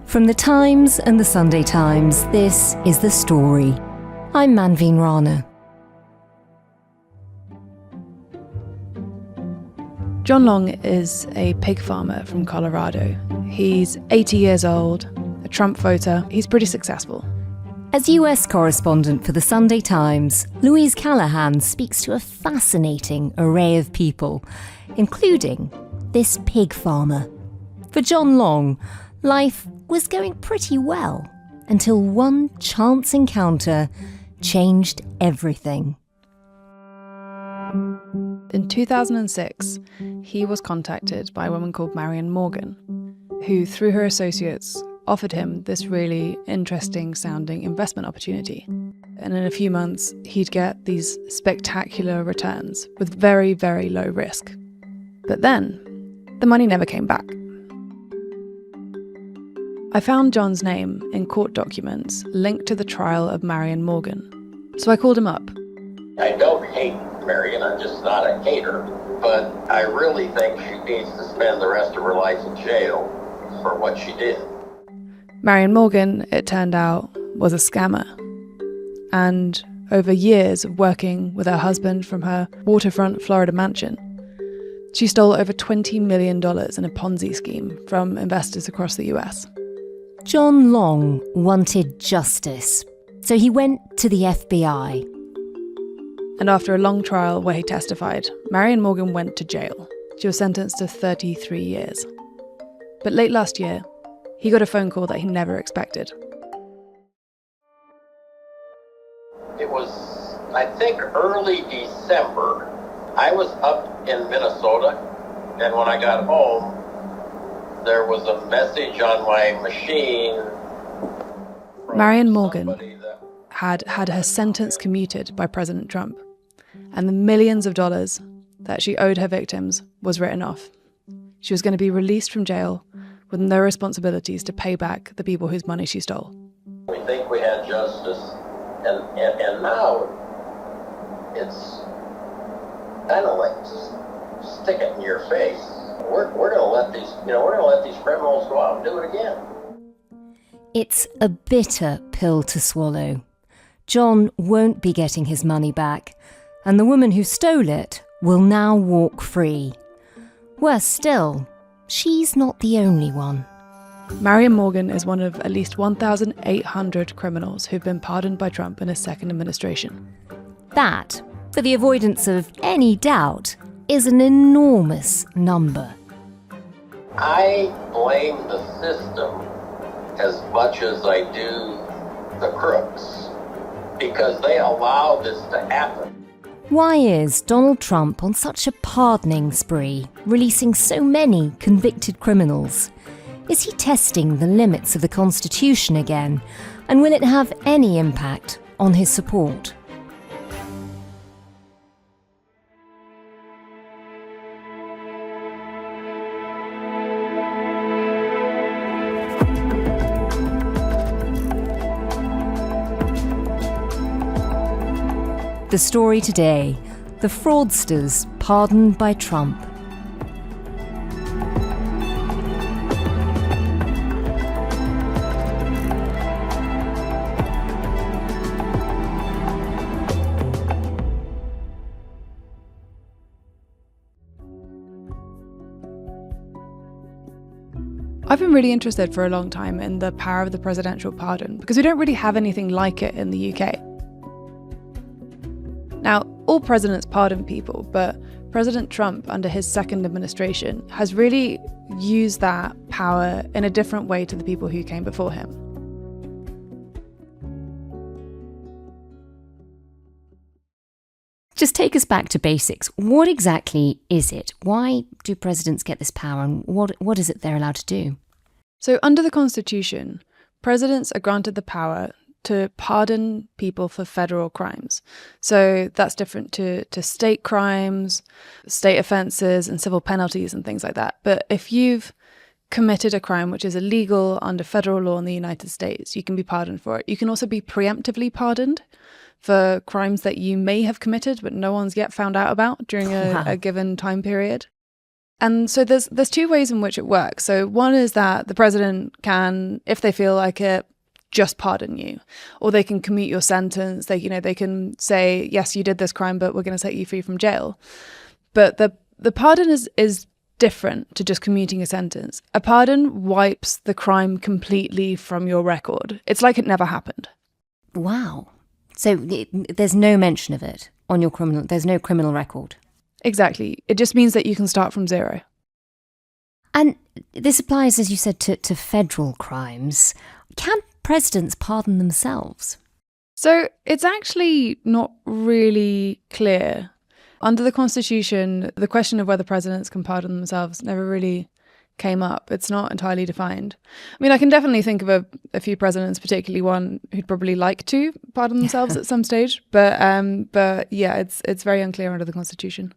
From the Times and the Sunday Times, this is The Story. I'm Manveen Rana. John Long is a pig farmer from Colorado. He's 80 years old, a Trump voter. He's pretty successful. As US correspondent for the Sunday Times, Louise Callaghan speaks to a fascinating array of people, including this pig farmer. For John Long, life was going pretty well until one chance encounter changed everything. In 2006, he was contacted by a woman called Marion Morgan, who, through her associates, offered him this really interesting sounding investment opportunity. And in a few months, he'd get these spectacular returns with very, very low risk. But then, the money never came back. I found John's name in court documents linked to the trial of Marion Morgan. So I called him up. I don't hate Marion, I'm just not a hater, but I really think she needs to spend the rest of her life in jail for what she did. Marion Morgan, it turned out, was a scammer. And over years of working with her husband from her waterfront Florida mansion, she stole over $20 million in a Ponzi scheme from investors across the US. John Long wanted justice, so he went to the FBI. And after a long trial where he testified, Marion Morgan went to jail. She was sentenced to 33 years. But late last year, he got a phone call that he never expected. It was, I think, early December. I was up in Minnesota, and when I got home, there was a message on my machine. Marion Morgan had her sentence commuted by President Trump, and the millions of dollars that she owed her victims was written off. She was going to be released from jail with no responsibilities to pay back the people whose money she stole. We think we had justice, and now it's kind of like stick it in your face. We're going to let these criminals go out and do it again. It's a bitter pill to swallow. John won't be getting his money back, and the woman who stole it will now walk free. Worse still, she's not the only one. Marion Morgan is one of at least 1,800 criminals who've been pardoned by Trump in his second administration. That, for the avoidance of any doubt, is an enormous number. I blame the system as much as I do the crooks, because they allow this to happen. Why is Donald Trump on such a pardoning spree, releasing so many convicted criminals? Is he testing the limits of the Constitution again? And will it have any impact on his support? The story today, the fraudsters pardoned by Trump. I've been really interested for a long time in the power of the presidential pardon, because we don't really have anything like it in the UK. Now, all presidents pardon people, but President Trump, under his second administration, has really used that power in a different way to the people who came before him. Just take us back to basics. What exactly is it? Why do presidents get this power, and what is it they're allowed to do? So under the Constitution, presidents are granted the power to pardon people for federal crimes. So that's different to state crimes, state offences and civil penalties and things like that. But if you've committed a crime which is illegal under federal law in the United States, you can be pardoned for it. You can also be preemptively pardoned for crimes that you may have committed but no one's yet found out about during a given time period. And so there's two ways in which it works. So one is that the president can, if they feel like it, just pardon you, or they can commute your sentence. They can say, yes, you did this crime, but we're going to set you free from jail. But the pardon is different to just commuting a sentence. A pardon wipes the crime completely from your record. It's like it never happened. Wow. So there's no mention of it on your criminal. There's no criminal record. Exactly. It just means that you can start from zero. And this applies, as you said, to federal crimes. Can presidents pardon themselves? So it's actually not really clear. Under the Constitution, the question of whether presidents can pardon themselves never really came up. It's not entirely defined. I mean, I can definitely think of a few presidents, particularly one who'd probably like to pardon themselves at some stage. But yeah, it's very unclear under the Constitution.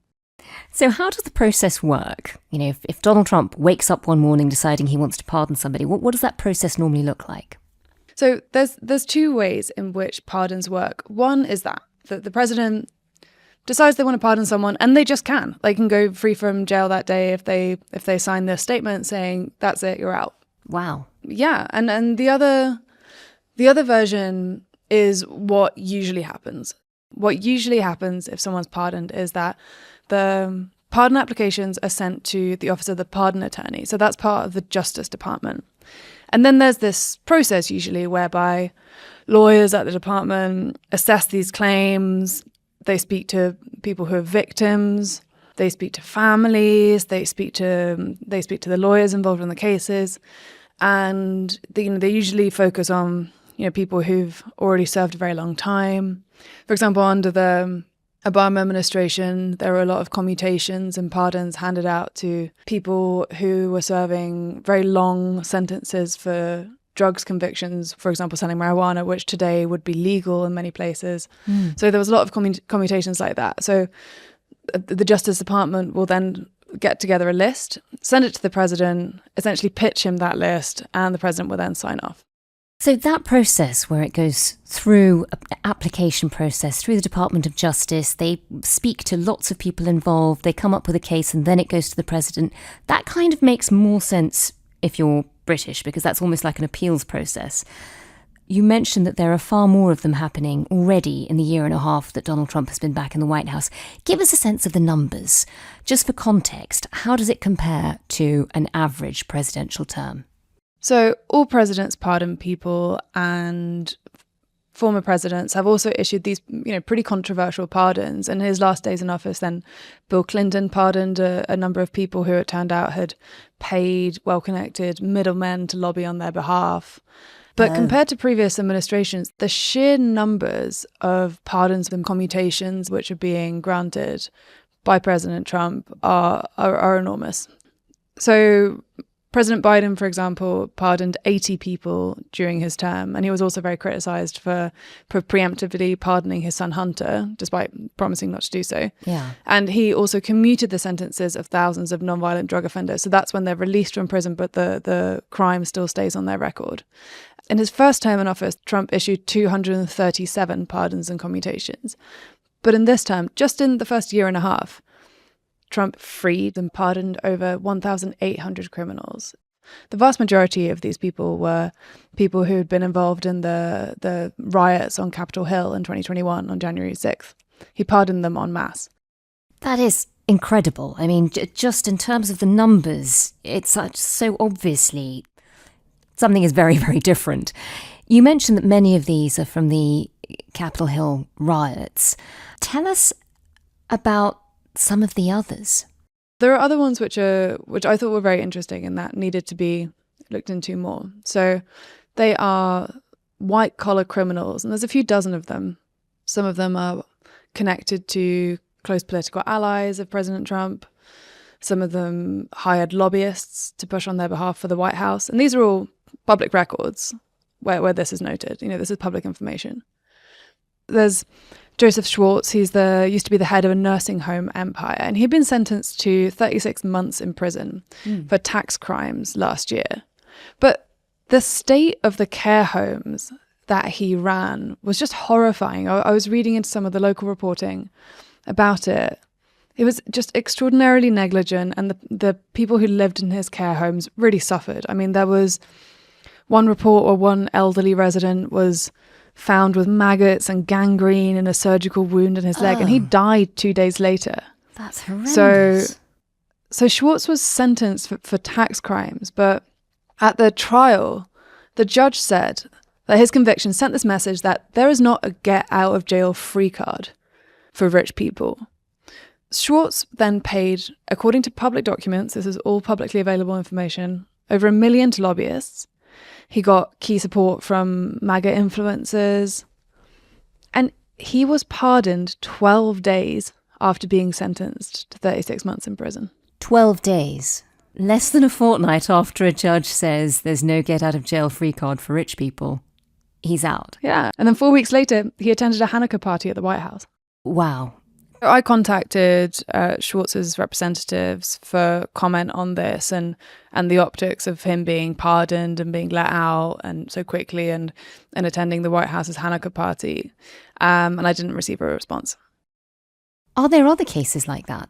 So how does the process work? If Donald Trump wakes up one morning deciding he wants to pardon somebody, what does that process normally look like? So there's two ways in which pardons work. One is that the president decides they want to pardon someone, and they just can. They can go free from jail that day if they sign this statement saying, that's it, you're out. Wow. Yeah, and the other version is what usually happens. What usually happens if someone's pardoned is that the pardon applications are sent to the Office of the Pardon Attorney. So that's part of the Justice Department. And then there's this process usually whereby lawyers at the department assess these claims. They speak to people who are victims. They speak to families. They speak to the lawyers involved in the cases, and they usually focus on people who've already served a very long time. For example, under the Obama administration, there were a lot of commutations and pardons handed out to people who were serving very long sentences for drugs convictions, for example, selling marijuana, which today would be legal in many places. So there was a lot of commutations like that. So the Justice Department will then get together a list, send it to the president, essentially pitch him that list, and the president will then sign off. So that process where it goes through an application process, through the Department of Justice, they speak to lots of people involved, they come up with a case, and then it goes to the president. That kind of makes more sense if you're British, because that's almost like an appeals process. You mentioned that there are far more of them happening already in the year and a half that Donald Trump has been back in the White House. Give us a sense of the numbers. Just for context, how does it compare to an average presidential term? So all presidents pardon people, and former presidents have also issued these, pretty controversial pardons. In his last days in office, then Bill Clinton pardoned a number of people who it turned out had paid well-connected middlemen to lobby on their behalf. But compared to previous administrations, the sheer numbers of pardons and commutations which are being granted by President Trump are enormous. So President Biden, for example, pardoned 80 people during his term, and he was also very criticized for preemptively pardoning his son Hunter, despite promising not to do so. Yeah. And he also commuted the sentences of thousands of nonviolent drug offenders. So that's when they're released from prison, but the crime still stays on their record. In his first term in office, Trump issued 237 pardons and commutations. But in this term, just in the first year and a half, Trump freed and pardoned over 1,800 criminals. The vast majority of these people were people who had been involved in the riots on Capitol Hill in 2021 on January 6th. He pardoned them en masse. That is incredible. I mean, just in terms of the numbers, it's so obviously something is very, very different. You mentioned that many of these are from the Capitol Hill riots. Tell us about some of the others. There are other ones which I thought were very interesting and that needed to be looked into more. So they are white-collar criminals, and there's a few dozen of them. Some of them are connected to close political allies of President Trump. Some of them hired lobbyists to push on their behalf for the White House. And these are all public records where this is noted. This is public information. There's Joseph Schwartz. He's used to be the head of a nursing home empire, and he'd been sentenced to 36 months in prison for tax crimes last year. But the state of the care homes that he ran was just horrifying. I was reading into some of the local reporting about it, It was just extraordinarily negligent, and the people who lived in his care homes really suffered. I mean, there was one report where one elderly resident was found with maggots and gangrene and a surgical wound in his leg, and he died 2 days later. That's horrendous. So Schwartz was sentenced for tax crimes, but at the trial, the judge said that his conviction sent this message that there is not a get-out-of-jail-free card for rich people. Schwartz then paid, according to public documents, this is all publicly available information, over $1 million to lobbyists. He got key support from MAGA influencers. And he was pardoned 12 days after being sentenced to 36 months in prison. 12 days. Less than a fortnight after a judge says there's no get-out-of-jail-free card for rich people. He's out. Yeah. And then 4 weeks later, he attended a Hanukkah party at the White House. Wow. I contacted Schwartz's representatives for comment on this and the optics of him being pardoned and being let out and so quickly and attending the White House's Hanukkah party. And I didn't receive a response. Are there other cases like that?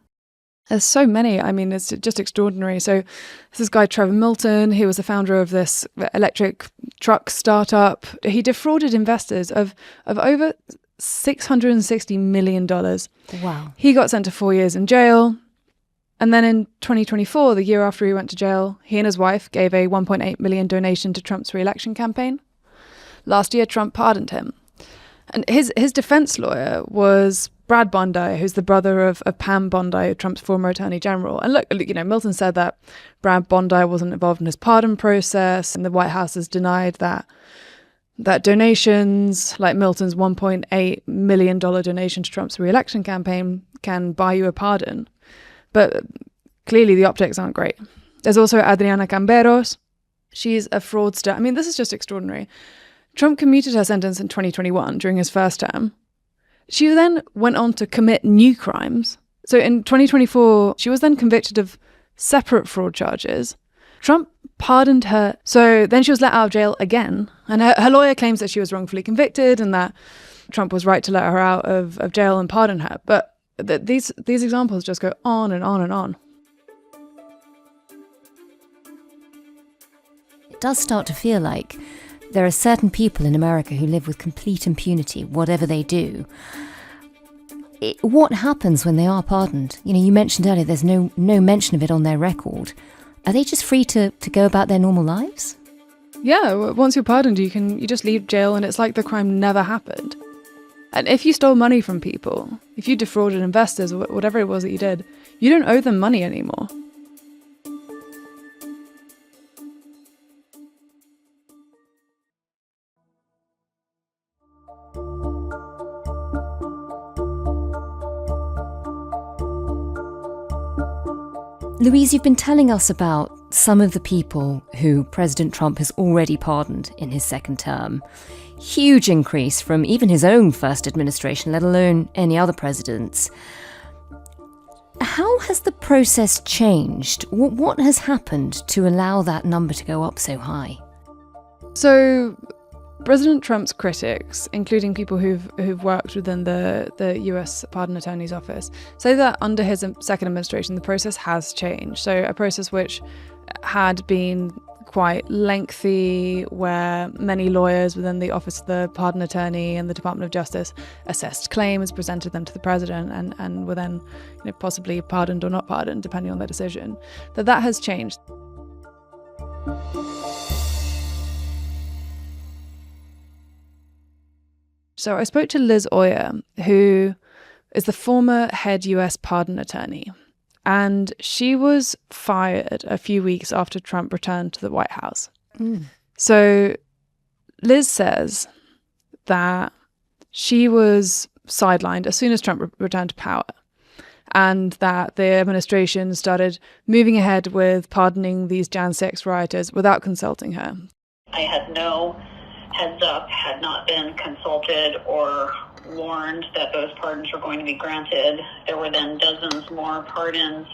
There's so many. I mean, it's just extraordinary. So there's this guy, Trevor Milton, he was the founder of this electric truck startup. He defrauded investors of over $660 million. Wow. He got sent to 4 years in jail. And then in 2024, the year after he went to jail, he and his wife gave a $1.8 million donation to Trump's re-election campaign. Last year, Trump pardoned him. And his defense lawyer was Brad Bondi, who's the brother of Pam Bondi, Trump's former attorney general. And look, Milton said that Brad Bondi wasn't involved in his pardon process, and the White House has denied that donations, like Milton's $1.8 million donation to Trump's re-election campaign, can buy you a pardon. But clearly the optics aren't great. There's also Adriana Camberos. She's a fraudster. I mean, this is just extraordinary. Trump commuted her sentence in 2021 during his first term. She then went on to commit new crimes. So in 2024, she was then convicted of separate fraud charges. Trump pardoned her. So then she was let out of jail again. And her lawyer claims that she was wrongfully convicted and that Trump was right to let her out of jail and pardon her. But these examples just go on and on and on. It does start to feel like there are certain people in America who live with complete impunity, whatever they do. What happens when they are pardoned? You mentioned earlier there's no mention of it on their record. Are they just free to go about their normal lives? Yeah, once you're pardoned, you just leave jail and it's like the crime never happened. And if you stole money from people, if you defrauded investors or whatever it was that you did, you don't owe them money anymore. Louise, you've been telling us about some of the people who President Trump has already pardoned in his second term. Huge increase from even his own first administration, let alone any other presidents. How has the process changed? What has happened to allow that number to go up so high? So President Trump's critics, including people who've worked within the US Pardon Attorney's Office, say that under his second administration, the process has changed. So a process which had been quite lengthy, where many lawyers within the Office of the Pardon Attorney and the Department of Justice assessed claims, presented them to the president, and were then possibly pardoned or not pardoned, depending on their decision, that has changed. So I spoke to Liz Oyer, who is the former head US pardon attorney, and she was fired a few weeks after Trump returned to the White House. So Liz says that she was sidelined as soon as Trump returned to power, and that the administration started moving ahead with pardoning these Jan 6 rioters without consulting her. I had no heads up, had not been consulted or warned that those pardons were going to be granted. There were then dozens more pardons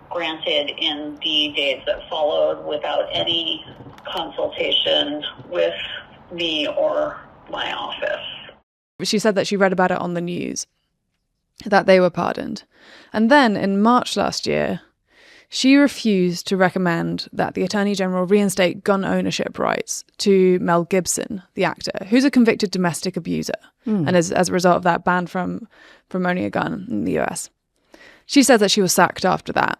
granted in the days that followed without any consultation with me or my office. She said that she read about it on the news. that they were pardoned. And then in March last year, she refused to recommend that the Attorney General reinstate gun ownership rights to Mel Gibson, the actor, who's a convicted domestic abuser, and is, as a result of that, banned from owning a gun in the US. She said that she was sacked after that.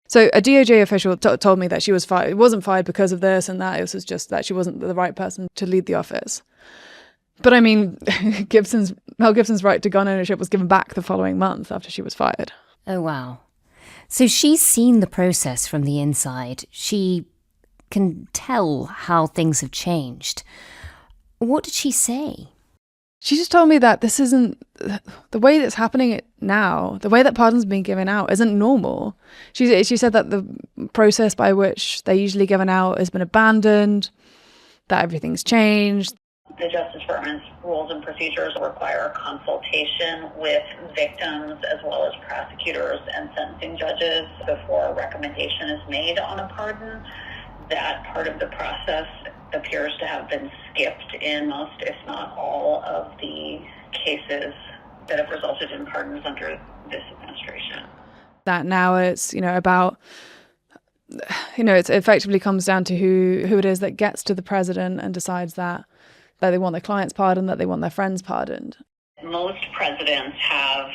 So a DOJ official told me that she was fired. It wasn't fired because of this and that. It was just that she wasn't the right person to lead the office. But I mean, Mel Gibson's right to gun ownership was given back the following month after she was fired. Oh, wow. So she's seen the process from the inside. She can tell how things have changed. What did she say? She just told me that this isn't the way that's happening now. The way that pardons being given out isn't normal. She said that the process by which they're usually given out has been abandoned, that everything's changed. The Justice Department's rules and procedures require consultation with victims as well as prosecutors and sentencing judges before a recommendation is made on a pardon. That part of the process appears to have been skipped in most, if not all, of the cases that have resulted in pardons under this administration. That now it's, about, it effectively comes down to who it is that gets to the president and decides that they want their clients pardoned, that they want their friends pardoned. Most presidents have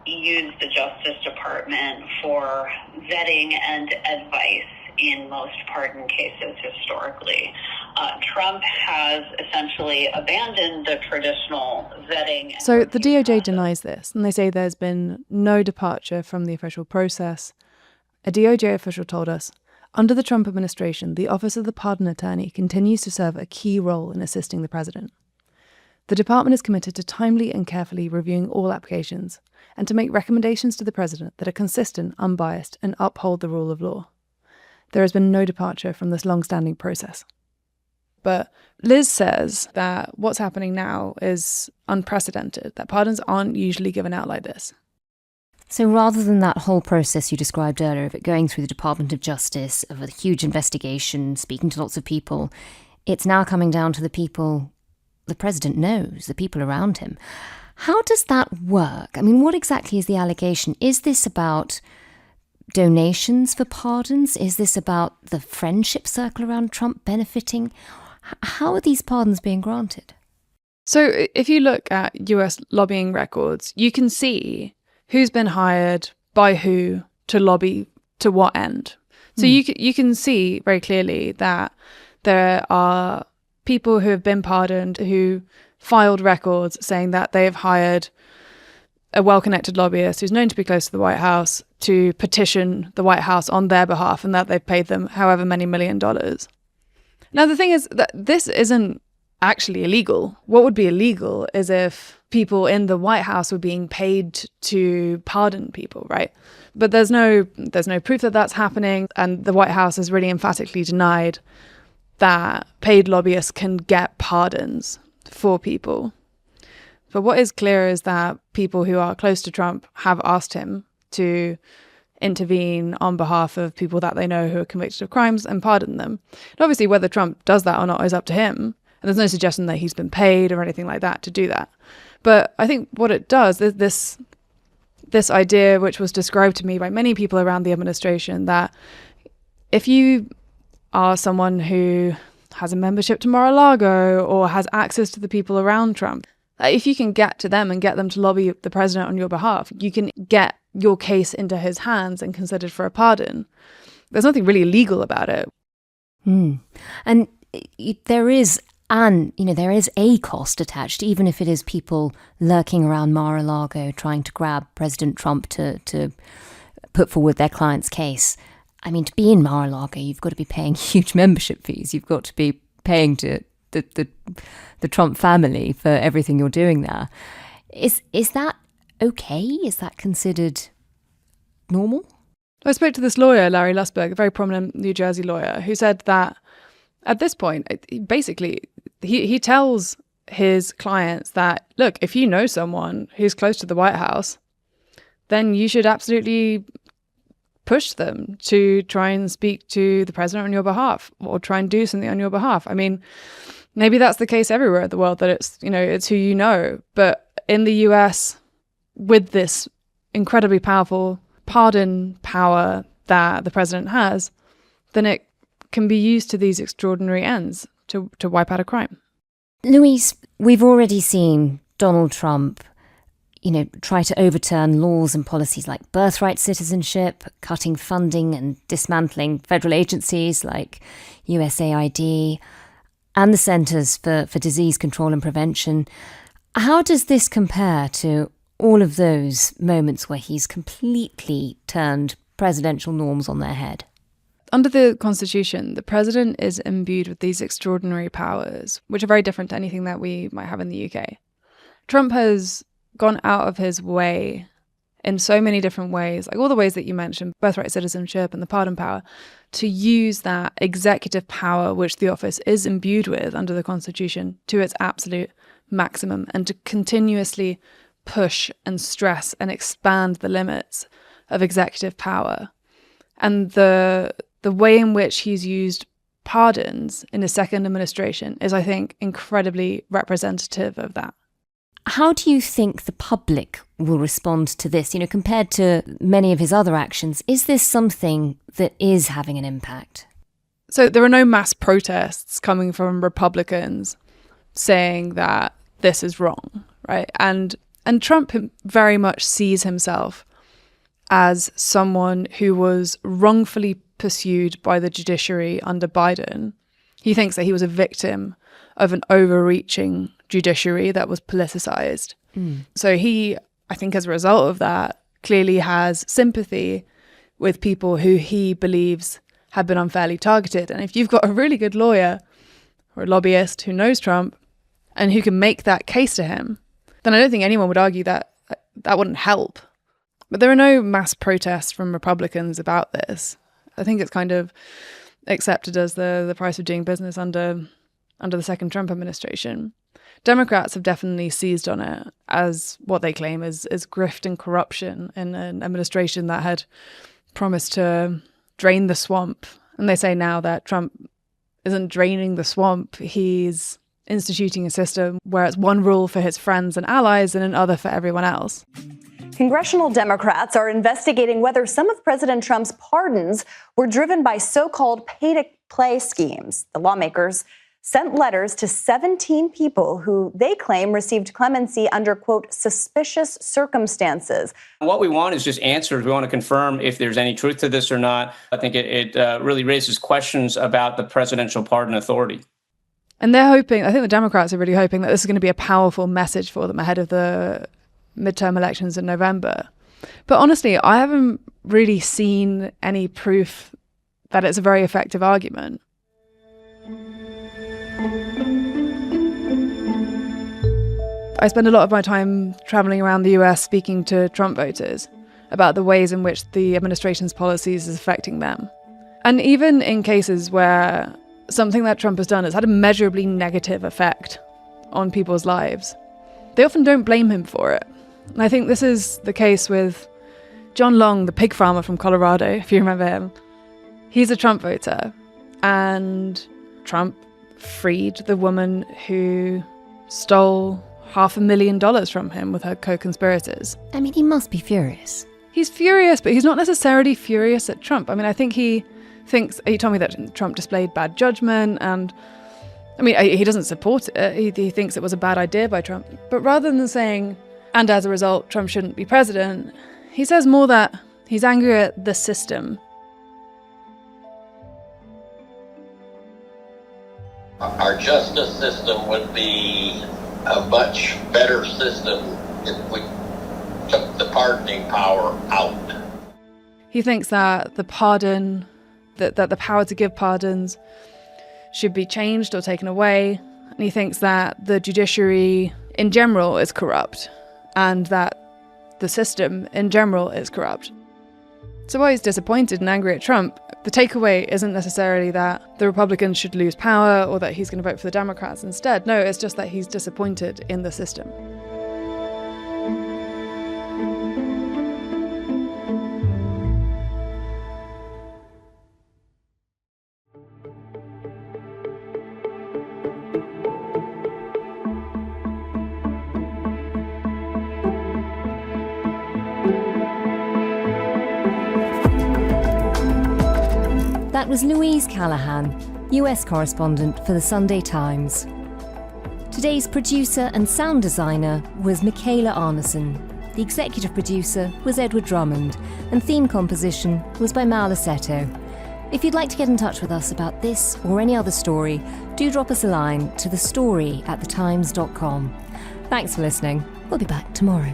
used the Justice Department for vetting and advice in most pardon cases historically. Trump has essentially abandoned the traditional vetting. So the DOJ denies this, and they say there's been no departure from the official process. A DOJ official told us, under the Trump administration, the Office of the Pardon Attorney continues to serve a key role in assisting the president. The department is committed to timely and carefully reviewing all applications and to make recommendations to the president that are consistent, unbiased, and uphold the rule of law. There has been no departure from this long-standing process. But Liz says that what's happening now is unprecedented, that pardons aren't usually given out like this. So rather than that whole process you described earlier of it going through the Department of Justice, of a huge investigation, speaking to lots of people, it's now coming down to the people the president knows, the people around him. How does that work? I mean, what exactly is the allegation? Is this about donations for pardons? Is this about the friendship circle around Trump benefiting? How are these pardons being granted? So if you look at US lobbying records, you can see who's been hired by who to lobby to what end. So you can see very clearly that there are people who have been pardoned who filed records saying that they have hired a well-connected lobbyist who's known to be close to the White House to petition the White House on their behalf, and that they've paid them however many $1 million. Now, the thing is that this isn't actually illegal. What would be illegal is if people in the White House were being paid to pardon people, right? But there's no proof that that's happening, and the White House has really emphatically denied that paid lobbyists can get pardons for people. But what is clear is that people who are close to Trump have asked him to intervene on behalf of people that they know who are convicted of crimes and pardon them. And obviously, whether Trump does that or not is up to him. And there's no suggestion that he's been paid or anything like that to do that. But I think what it does, this idea, which was described to me by many people around the administration, that if you are someone who has a membership to Mar-a-Lago or has access to the people around Trump, if you can get to them and get them to lobby the president on your behalf, you can get your case into his hands and considered for a pardon. There's nothing really illegal about it. And there is a cost attached, even if it is people lurking around Mar-a-Lago trying to grab President Trump to put forward their client's case. I mean, to be in Mar-a-Lago, you've got to be paying huge membership fees. You've got to be paying to the Trump family for everything you're doing there. Is that okay? Is that considered normal? I spoke to this lawyer, Larry Lusberg, a very prominent New Jersey lawyer, who said that at this point, basically, he tells his clients that, look, if you know someone who's close to the White House, then you should absolutely push them to try and speak to the president on your behalf or try and do something on your behalf. I mean, maybe that's the case everywhere in the world, that it's who you know. But in the US, with this incredibly powerful pardon power that the president has, then it can be used to these extraordinary ends to wipe out a crime. Louise, we've already seen Donald Trump, try to overturn laws and policies like birthright citizenship, cutting funding and dismantling federal agencies like USAID and the Centers for Disease Control and Prevention. How does this compare to all of those moments where he's completely turned presidential norms on their head? Under the Constitution, the president is imbued with these extraordinary powers, which are very different to anything that we might have in the UK. Trump has gone out of his way in so many different ways, like all the ways that you mentioned, birthright citizenship and the pardon power, to use that executive power, which the office is imbued with under the Constitution, to its absolute maximum, and to continuously push and stress and expand the limits of executive power. And the way in which he's used pardons in his second administration is, I think, incredibly representative of that. How do you think the public will respond to this? Compared to many of his other actions, is this something that is having an impact? So there are no mass protests coming from Republicans saying that this is wrong, right? And Trump very much sees himself as someone who was wrongfully pursued by the judiciary under Biden. He thinks that he was a victim of an overreaching judiciary that was politicized. So he, I think as a result of that, clearly has sympathy with people who he believes have been unfairly targeted. And if you've got a really good lawyer or a lobbyist who knows Trump and who can make that case to him, then I don't think anyone would argue that that wouldn't help. But there are no mass protests from Republicans about this. I think it's kind of accepted as the price of doing business under the second Trump administration. Democrats have definitely seized on it as what they claim is grift and corruption in an administration that had promised to drain the swamp. And they say now that Trump isn't draining the swamp, he's instituting a system where it's one rule for his friends and allies and another for everyone else. Congressional Democrats are investigating whether some of President Trump's pardons were driven by so-called pay-to-play schemes. The lawmakers sent letters to 17 people who they claim received clemency under, quote, suspicious circumstances. What we want is just answers. We want to confirm if there's any truth to this or not. I think it really raises questions about the presidential pardon authority. And they're hoping, I think the Democrats are really hoping that this is going to be a powerful message for them ahead of the midterm elections in November. But honestly, I haven't really seen any proof that it's a very effective argument. I spend a lot of my time traveling around the US speaking to Trump voters about the ways in which the administration's policies is affecting them. And even in cases where something that Trump has done has had a measurably negative effect on people's lives, they often don't blame him for it. And I think this is the case with John Long, the pig farmer from Colorado, if you remember him. He's a Trump voter, and Trump freed the woman who stole $500,000 from him with her co-conspirators. I mean, he must be furious. He's furious, but he's not necessarily furious at Trump. I mean, I think he told me that Trump displayed bad judgment, and I mean, he doesn't support it. He thinks it was a bad idea by Trump. But rather than saying, and as a result, Trump shouldn't be president, he says more that he's angry at the system. Our justice system would be a much better system if we took the pardoning power out. He thinks that the pardon, that the power to give pardons should be changed or taken away. And he thinks that the judiciary in general is corrupt and that the system in general is corrupt. So while he's disappointed and angry at Trump, the takeaway isn't necessarily that the Republicans should lose power or that he's going to vote for the Democrats instead. No, it's just that he's disappointed in the system. That was Louise Callaghan, US correspondent for the Sunday Times. Today's producer and sound designer was Micaela Arneson. The executive producer was Edward Drummond, and theme composition was by Mal Assetto. If you'd like to get in touch with us about this or any other story, do drop us a line to thestory@thetimes.com. Thanks for listening. We'll be back tomorrow.